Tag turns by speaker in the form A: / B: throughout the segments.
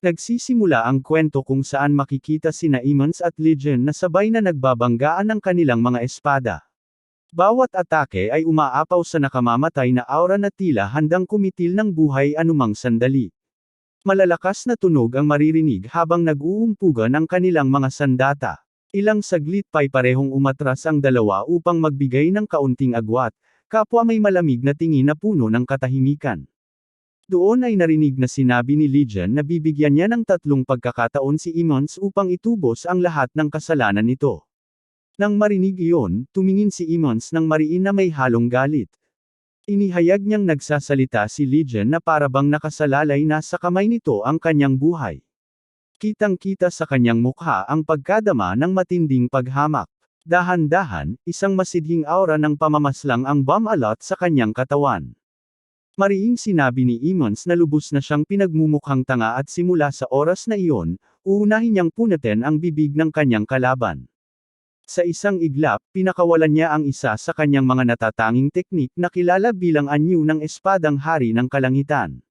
A: Nagsisimula ang kwento kung saan makikita sina Emmons at Legion na sabay na nagbabanggaan ng kanilang mga espada. Bawat atake ay umaapaw sa nakamamatay na aura na tila handang kumitil ng buhay anumang sandali. Malalakas na tunog ang maririnig habang nag-uumpugan ang kanilang mga sandata. Ilang saglit pa'y parehong umatras ang dalawa upang magbigay ng kaunting agwat, kapwa may malamig na tingin na puno ng katahimikan. Doon ay narinig na sinabi ni Legion na bibigyan niya ng 3 pagkakataon si Emmons upang itubos ang lahat ng kasalanan nito. Nang marinig iyon, tumingin si Emmons ng mariin na may halong galit. Inihayag niyang nagsasalita si Legion na parabang nakasalalay na sa kamay nito ang kanyang buhay. Kitang-kita sa kanyang mukha ang pagkadama ng matinding paghamak. Dahan-dahan, isang masidhing aura ng pamamaslang ang bumalot sa kanyang katawan. Mariing sinabi ni Emmons na lubos na siyang pinagmumukhang tanga at simula sa oras na iyon, uunahin niyang punatin ang bibig ng kanyang kalaban. Sa isang iglap, pinakawalan niya ang isa sa kanyang mga natatanging teknik na kilala bilang anyo ng espadang hari ng kalangitan.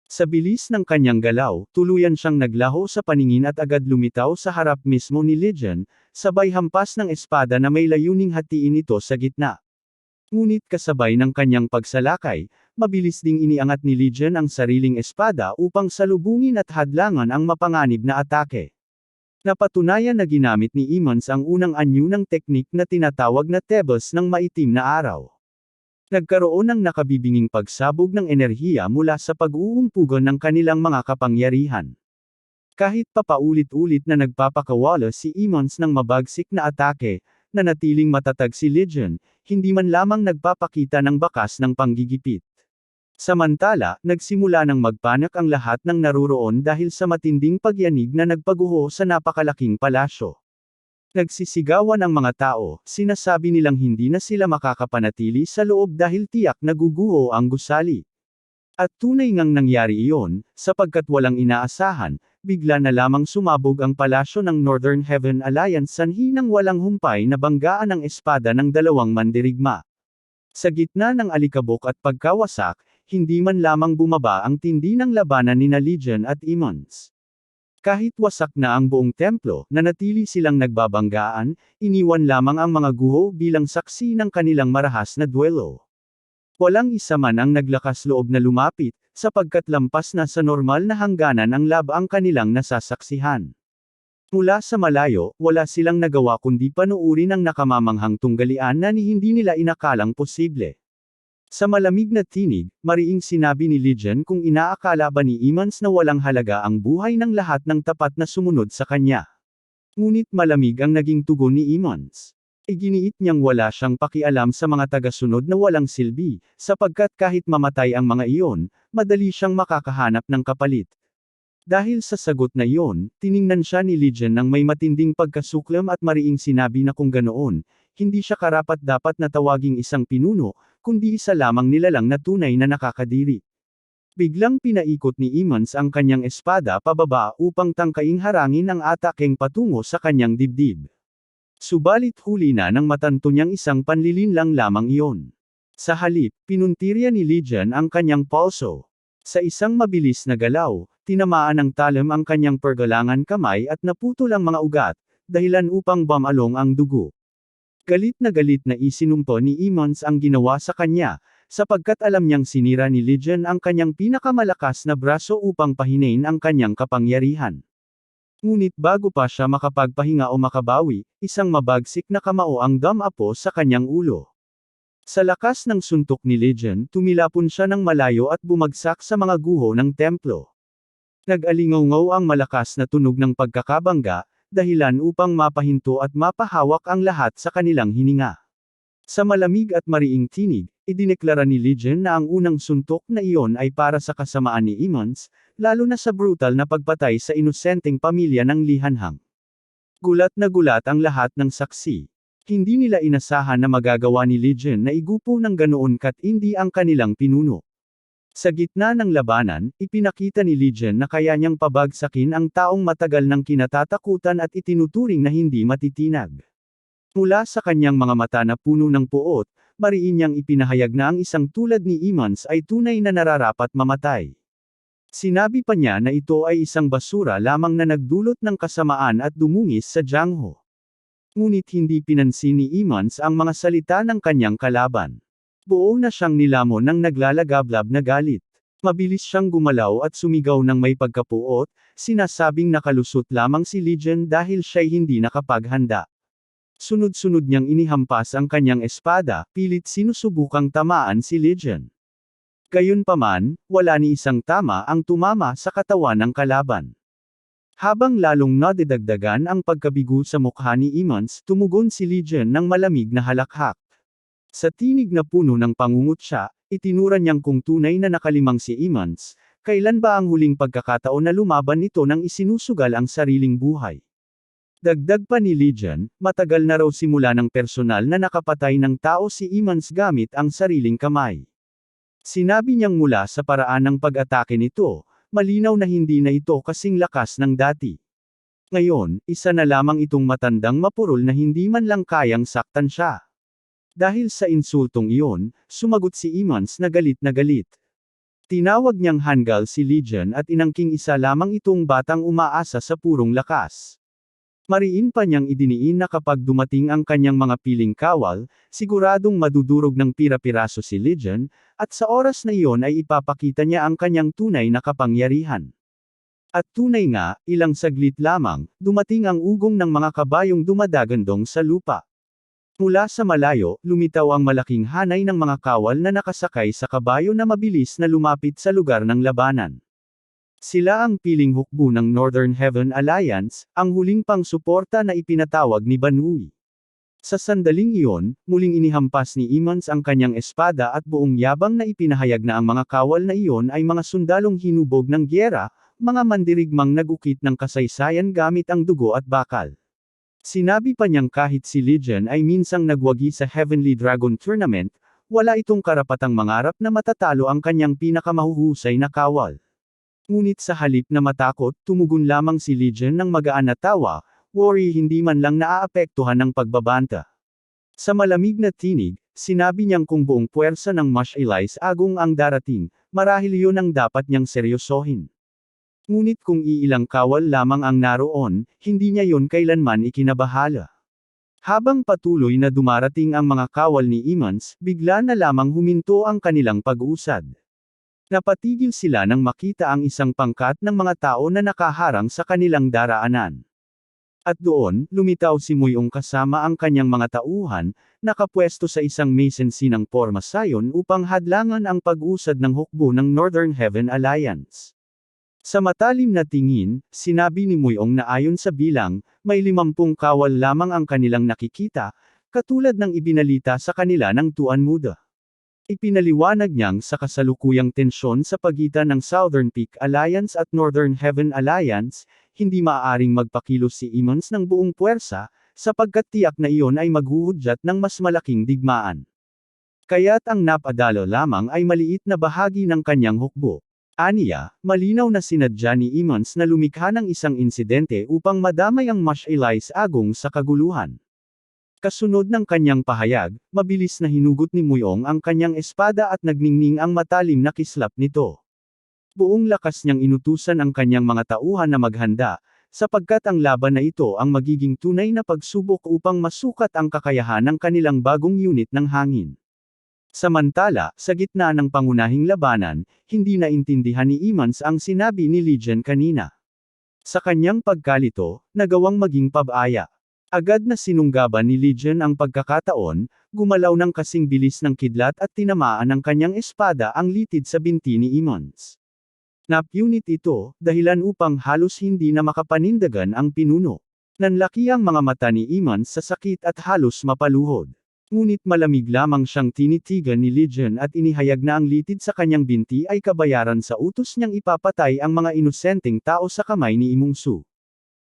A: Sa bilis ng kanyang galaw, tuluyan siyang naglaho sa paningin at agad lumitaw sa harap mismo ni Legion, sabay hampas ng espada na may layuning hatiin ito sa gitna. Ngunit kasabay ng kanyang pagsalakay, mabilis ding iniangat ni Legion ang sariling espada upang salubungin at hadlangan ang mapanganib na atake. Napatunayan na ginamit ni Emmons ang unang anyo ng teknik na tinatawag na Tebas ng maitim na araw. Nagkaroon ng nakabibinging pagsabog ng enerhiya mula sa pag-uumpugan ng kanilang mga kapangyarihan. Kahit papaulit-ulit na nagpapakawala si Emmons ng mabagsik na atake, nanatiling matatag si Legion, hindi man lamang nagpapakita ng bakas ng panggigipit. Samantala, nagsimula ng magpanak ang lahat ng naruroon dahil sa matinding pagyanig na nagpaguho sa napakalaking palasyo. Nagsisigawan ang mga tao, sinasabi nilang hindi na sila makakapanatili sa loob dahil tiyak naguguho ang gusali. At tunay ngang nangyari iyon, sapagkat walang inaasahan, bigla na lamang sumabog ang palasyo ng Northern Heaven Alliance sanhi ng walang humpay na banggaan ng espada ng dalawang mandirigma. Sa gitna ng alikabok at pagkawasak, hindi man lamang bumaba ang tindi ng labanan nina Legion at Emmons. Kahit wasak na ang buong templo, nanatili silang nagbabanggaan, iniwan lamang ang mga guho bilang saksi ng kanilang marahas na duelo. Walang isa man ang naglakas loob na lumapit, sapagkat lampas na sa normal na hangganan ang labang kanilang nasasaksihan. Mula sa malayo, wala silang nagawa kundi panuurin ang nakamamanghang tunggalian na hindi nila inakalang posible. Sa malamig na tinig, mariing sinabi ni Legion kung inaakala ba ni Emmons na walang halaga ang buhay ng lahat ng tapat na sumunod sa kanya. Ngunit malamig ang naging tugon ni Emmons. Iginiit niyang wala siyang pakialam sa mga tagasunod na walang silbi, sapagkat kahit mamatay ang mga iyon, madali siyang makakahanap ng kapalit. Dahil sa sagot na iyon, tiningnan siya ni Legion ng may matinding pagkasuklam at mariing sinabi na kung ganoon, hindi siya karapat-dapat na tawaging isang pinuno, kundi isa lamang nilalang na tunay na nakakadiri. Biglang pinaikot ni Emmons ang kanyang espada pababa upang tangkaing harangin ang atakeng patungo sa kanyang dibdib. Subalit huli na ng matanto niyang isang panlilinlang lamang iyon. Sa halip, pinuntirya ni Legion ang kanyang pulso. Sa isang mabilis na galaw, tinamaan ng talim ang kanyang pergalangan kamay at naputol ang mga ugat, dahilan upang bumalong ang dugo. Galit na isinumpo ni Emmons ang ginawa sa kanya, sapagkat alam niyang sinira ni Legion ang kanyang pinakamalakas na braso upang pahinain ang kanyang kapangyarihan. Ngunit bago pa siya makapagpahinga o makabawi, isang mabagsik na kamao ang dumapo sa kanyang ulo. Sa lakas ng suntok ni Legion, tumilapon siya ng malayo at bumagsak sa mga guho ng templo. Nag-alingaw ang malakas na tunog ng pagkakabangga, dahilan upang mapahinto at mapahawak ang lahat sa kanilang hininga. Sa malamig at mariing tinig, idineklara ni Legion na ang unang suntok na iyon ay para sa kasamaan ni Emmons, lalo na sa brutal na pagpatay sa inosenteng pamilya ng lihanhang. Gulat na gulat ang lahat ng saksi. Hindi nila inasahan na magagawa ni Legion na igupo ng ganoon katindi ang kanilang pinuno. Sa gitna ng labanan, ipinakita ni Legion na kaya niyang pabagsakin ang taong matagal nang kinatatakutan at itinuturing na hindi matitinag. Mula sa kanyang mga mata na puno ng puot, mariin niyang ipinahayag na ang isang tulad ni Emmons ay tunay na nararapat mamatay. Sinabi pa niya na ito ay isang basura lamang na nagdulot ng kasamaan at dumungis sa Jiangho. Ngunit hindi pinansin ni Emmons ang mga salita ng kanyang kalaban. Buo na siyang nilamon ng naglalagablab na galit. Mabilis siyang gumalaw at sumigaw ng may pagkapuot, sinasabing nakalusot lamang si Legion dahil siya'y hindi nakapaghanda. Sunod-sunod niyang inihampas ang kanyang espada, pilit sinusubukang tamaan si Legion. Gayunpaman, wala ni isang tama ang tumama sa katawan ng kalaban. Habang lalong nadidagdagan ang pagkabigo sa mukha ni Emmons, tumugon si Legion ng malamig na halakhak. Sa tinig na puno ng pangungutya, itinura niyang kung tunay na nakalimang si Emmons, kailan ba ang huling pagkakataon na lumaban ito nang isinusugal ang sariling buhay. Dagdag pa ni Legion, matagal na raw simula ng personal na nakapatay ng tao si Emmons gamit ang sariling kamay. Sinabi niyang mula sa paraan ng pag-atake nito, malinaw na hindi na ito kasing lakas ng dati. Ngayon, isa na lamang itong matandang mapurol na hindi man lang kayang saktan siya. Dahil sa insultong iyon, sumagot si Emmons na galit na galit. Tinawag niyang Hangul si Legion at inangking isa lamang itong batang umaasa sa purong lakas. Mariin pa niyang idiniin na kapag dumating ang kanyang mga piling kawal, siguradong madudurog ng pira-piraso si Legion, at sa oras na iyon ay ipapakita niya ang kanyang tunay na kapangyarihan. At tunay nga, ilang saglit lamang, dumating ang ugong ng mga kabayong dumadagandong sa lupa. Mula sa malayo, lumitaw ang malaking hanay ng mga kawal na nakasakay sa kabayo na mabilis na lumapit sa lugar ng labanan. Sila ang piling hukbo ng Northern Heaven Alliance, ang huling pangsuporta na ipinatawag ni Banui. Sa sandaling iyon, muling inihampas ni Emmons ang kanyang espada at buong yabang na ipinahayag na ang mga kawal na iyon ay mga sundalong hinubog ng gyera, mga mandirigmang nag-ukit ng kasaysayan gamit ang dugo at bakal. Sinabi pa niyang kahit si Legion ay minsang nagwagi sa Heavenly Dragon Tournament, wala itong karapatang mangarap na matatalo ang kanyang pinakamahuhusay na kawal. Ngunit sa halip na matakot, tumugon lamang si Legion ng magaan na tawa, worry hindi man lang naaapektuhan ng pagbabanta. Sa malamig na tinig, sinabi niyang kung buong puwersa ng Mash Elias Agong ang darating, marahil yun ang dapat niyang seryosohin. Ngunit kung iilang kawal lamang ang naroon, hindi niya yun kailanman ikinabahala. Habang patuloy na dumarating ang mga kawal ni Emmons, bigla na lamang huminto ang kanilang pag-usad. Napatigil sila nang makita ang isang pangkat ng mga tao na nakaharang sa kanilang daraanan. At doon, lumitaw si Muyong kasama ang kanyang mga tauhan, nakapwesto sa isang mesensi ng pormasayon upang hadlangan ang pag-usad ng hukbo ng Northern Heaven Alliance. Sa matalim na tingin, sinabi ni Muyong na ayon sa bilang, may 50 kawal lamang ang kanilang nakikita, katulad ng ibinalita sa kanila ng Tuan Muda. Ipinaliwanag niyang sa kasalukuyang tensyon sa pagitan ng Southern Peak Alliance at Northern Heaven Alliance, hindi maaaring magpakilos si Emmons ng buong puwersa, sapagkat tiyak na iyon ay maghuhudyat ng mas malaking digmaan. Kaya't ang napadalo lamang ay maliit na bahagi ng kanyang hukbo. Aniya, malinaw na sinadya ni Emmons na lumikha ng isang insidente upang madamay ang Mash Elias Agong sa kaguluhan. Kasunod ng kanyang pahayag, mabilis na hinugot ni Muyong ang kanyang espada at nagningning ang matalim na kislap nito. Buong lakas niyang inutusan ang kanyang mga tauhan na maghanda, sapagkat ang laban na ito ang magiging tunay na pagsubok upang masukat ang kakayahan ng kanilang bagong unit ng hangin. Samantala, sa gitna ng pangunahing labanan, hindi naintindihan ni Emmons ang sinabi ni Legion kanina. Sa kanyang pagkalito, nagawang maging pabaya. Agad na sinunggaban ni Legion ang pagkakataon, gumalaw ng kasing bilis ng kidlat at tinamaan ng kanyang espada ang litid sa binti ni Emmons. Napunit ito, dahilan upang halos hindi na makapanindagan ang pinuno. Nanlaki ang mga mata ni Emmons sa sakit at halos mapaluhod. Ngunit malamig lamang siyang tinitigan ni Legion at inihayag na ang litid sa kanyang binti ay kabayaran sa utos niyang ipapatay ang mga inosenteng tao sa kamay ni Imungsu.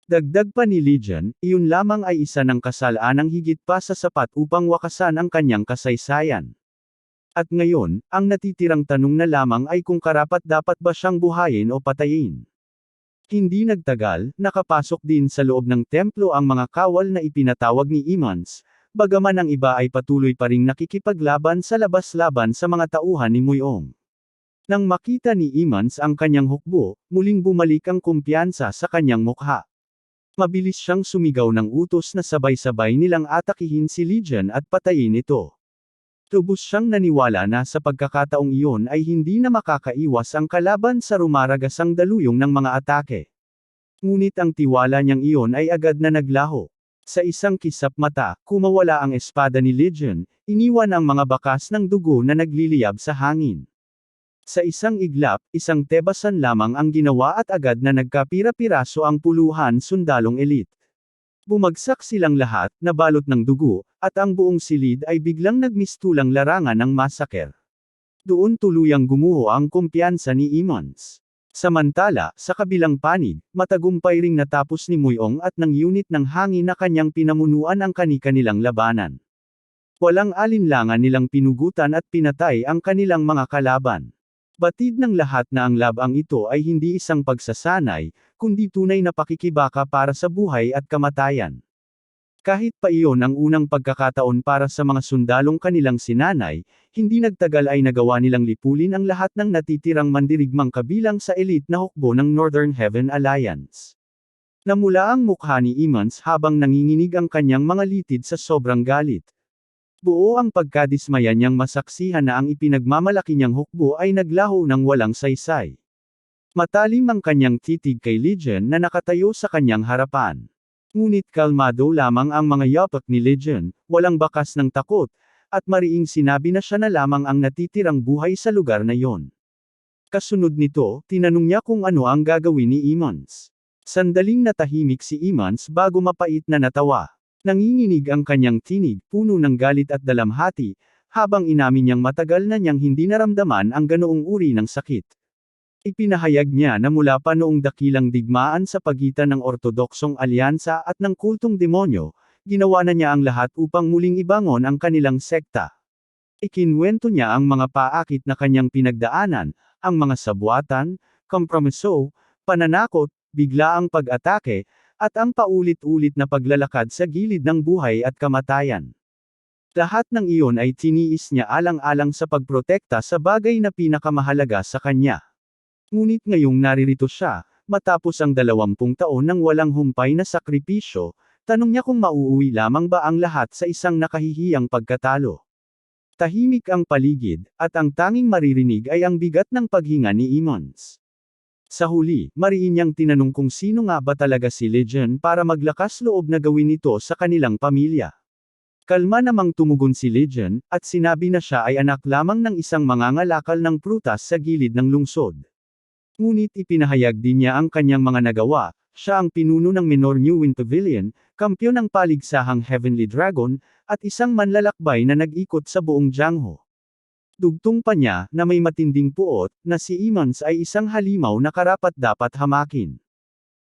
A: Dagdag pa ni Legion, iyon lamang ay isa ng kasalanang higit pa sa sapat upang wakasan ang kanyang kasaysayan. At ngayon, ang natitirang tanong na lamang ay kung karapat-dapat ba siyang buhayin o patayin. Hindi nagtagal, nakapasok din sa loob ng templo ang mga kawal na ipinatawag ni Emmons, bagaman ang iba ay patuloy pa ring nakikipaglaban sa labas-laban sa mga tauhan ni Muyong. Nang makita ni Emmons ang kanyang hukbo, muling bumalik ang kumpiyansa sa kanyang mukha. Mabilis siyang sumigaw ng utos na sabay-sabay nilang atakihin si Legion at patayin ito. Lubos siyang naniwala na sa pagkakataong iyon ay hindi na makakaiwas ang kalaban sa rumaragasang daluyong ng mga atake. Ngunit ang tiwala niyang iyon ay agad na naglaho. Sa isang kisap mata, kumawala ang espada ni Legion, iniwan ang mga bakas ng dugo na nagliliyab sa hangin. Sa isang iglap, isang tebasan lamang ang ginawa at agad na nagkapira-piraso ang puluhan sundalong elite. Bumagsak silang lahat, nabalot ng dugo, at ang buong silid ay biglang nagmistulang larangan ng massacre. Doon tuluyang gumuho ang kumpiyansa ni Emmons. Samantala, sa kabilang panig, matagumpay ring natapos ni Muyong at ng unit ng hangin na kanyang pinamunuan ang kani-kanilang labanan. Walang alinlangan nilang pinugutan at pinatay ang kanilang mga kalaban. Batid ng lahat na ang labang ito ay hindi isang pagsasanay, kundi tunay na pakikibaka para sa buhay at kamatayan. Kahit pa iyon ang unang pagkakataon para sa mga sundalong kanilang sinanay, hindi nagtagal ay nagawa nilang lipulin ang lahat ng natitirang mandirigmang kabilang sa elite na hukbo ng Northern Heaven Alliance. Namula ang mukha ni Emmons habang nanginginig ang kanyang mga litid sa sobrang galit. Buo ang pagkadismaya niyang masaksihan na ang ipinagmamalaki niyang hukbo ay naglaho ng walang saysay. Matalim ang kanyang titig kay Legion na nakatayo sa kanyang harapan. Ngunit kalmado lamang ang mga yapak ni Legion, walang bakas ng takot, at mariing sinabi na siya na lamang ang natitirang buhay sa lugar na yon. Kasunod nito, tinanong niya kung ano ang gagawin ni Emmons. Sandaling natahimik si Emmons bago mapait na natawa. Nanginginig ang kanyang tinig, puno ng galit at dalamhati, habang inamin niyang matagal na niyang hindi naramdaman ang ganoong uri ng sakit. Ipinahayag niya na mula pa noong dakilang digmaan sa pagitan ng Ortodoksong Alyansa at ng kultong demonyo, ginawa na niya ang lahat upang muling ibangon ang kanilang sekta. Ikinwento niya ang mga paakit na kanyang pinagdaanan, ang mga sabuatan, kompromiso, pananakot, biglaang pag-atake, at ang paulit-ulit na paglalakad sa gilid ng buhay at kamatayan. Lahat ng iyon ay tiniis niya alang-alang sa pagprotekta sa bagay na pinakamahalaga sa kanya. Ngunit ngayong naririto siya, matapos ang 20 taon ng walang humpay na sakripisyo, tanong niya kung mauuwi lamang ba ang lahat sa isang nakahihiyang pagkatalo. Tahimik ang paligid, at ang tanging maririnig ay ang bigat ng paghinga ni Emmons. Sa huli, mariin niyang tinanong kung sino nga ba talaga si Legion para maglakas loob na gawin ito sa kanilang pamilya. Kalma namang tumugon si Legion, at sinabi na siya ay anak lamang ng isang mangangalakal ng prutas sa gilid ng lungsod. Ngunit ipinahayag din niya ang kanyang mga nagawa, siya ang pinuno ng Menor New Wind Pavilion, kampyon ng paligsahang Heavenly Dragon, at isang manlalakbay na nag-ikot sa buong Jiangho. Dugtong pa niya, na may matinding puot, na si Emmons ay isang halimaw na karapat-dapat hamakin.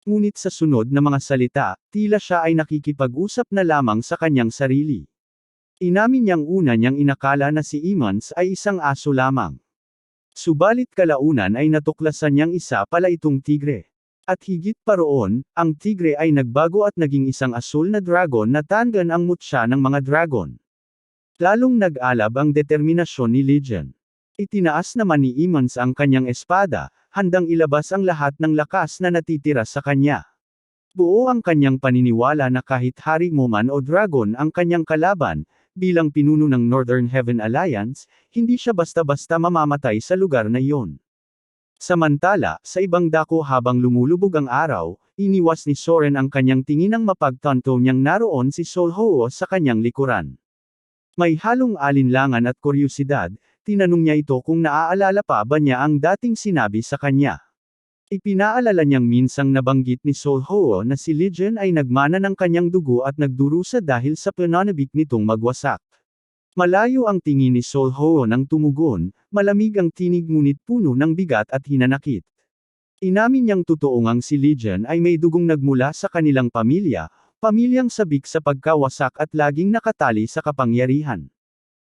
A: Ngunit sa sunod na mga salita, tila siya ay nakikipag-usap na lamang sa kanyang sarili. Inamin niyang una niyang inakala na si Emmons ay isang aso lamang. Subalit kalaunan ay natuklasan niyang isa pala itong tigre. At higit pa roon, ang tigre ay nagbago at naging isang asul na dragon na tangan ang mutya ng mga dragon. Lalong nag-alab ang determinasyon ni Legion. Itinaas naman ni Emmons ang kanyang espada, handang ilabas ang lahat ng lakas na natitira sa kanya. Buo ang kanyang paniniwala na kahit hari mo man o dragon ang kanyang kalaban, bilang pinuno ng Northern Heaven Alliance, hindi siya basta-basta mamamatay sa lugar na iyon. Samantala, sa ibang dako habang lumulubog ang araw, iniwas ni Soren ang kanyang tinginang mapagtanto niyang naroon si Sol Ho sa kanyang likuran. May halong alinlangan at kuryosidad, tinanong niya ito kung naaalala pa ba niya ang dating sinabi sa kanya. Ipinaalala niyang minsang nabanggit ni Sol Ho na si Legion ay nagmana ng kanyang dugo at nagdurusa dahil sa pananabik nitong magwasak. Malayo ang tingin ni Sol Ho nang tumugon, malamig ang tinig ngunit puno ng bigat at hinanakit. Inamin niyang totoong ang si Legion ay may dugong nagmula sa kanilang pamilya, pamilyang sabik sa pagkawasak at laging nakatali sa kapangyarihan.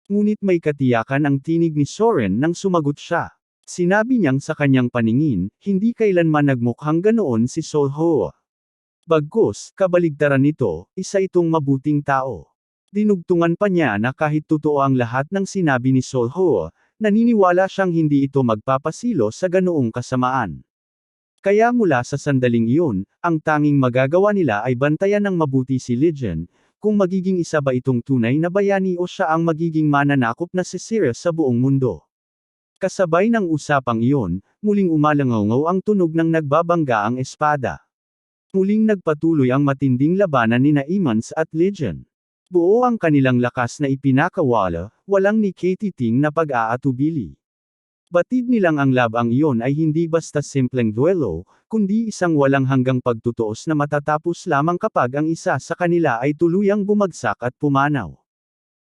A: Ngunit may katiyakan ang tinig ni Soren nang sumagot siya. Sinabi niyang sa kanyang paningin, hindi kailanman nagmukhang ganoon si Sol Ho. Bagkus, kabaligtaran nito, isa itong mabuting tao. Dinugtungan pa niya na kahit totoo ang lahat ng sinabi ni Sol Ho, Naniniwala siyang hindi ito magpapasilo sa ganoong kasamaan. Kaya mula sa sandaling iyon, ang tanging magagawa nila ay bantayan ng mabuti si Legion, kung magiging isa ba itong tunay na bayani o siya ang magiging mananakop na si Sirius sa buong mundo. Kasabay ng usapang iyon, muling umalangaw ang tunog ng nagbabanggaang espada. Muling nagpatuloy ang matinding labanan nina Emmons at Legion. Buo ang kanilang lakas na ipinakawala, walang ni Katie-ting na pag-aatubili. Batid nilang ang labang iyon ay hindi basta simpleng duelo, kundi isang walang hanggang pagtutuos na matatapos lamang kapag ang isa sa kanila ay tuluyang bumagsak at pumanaw.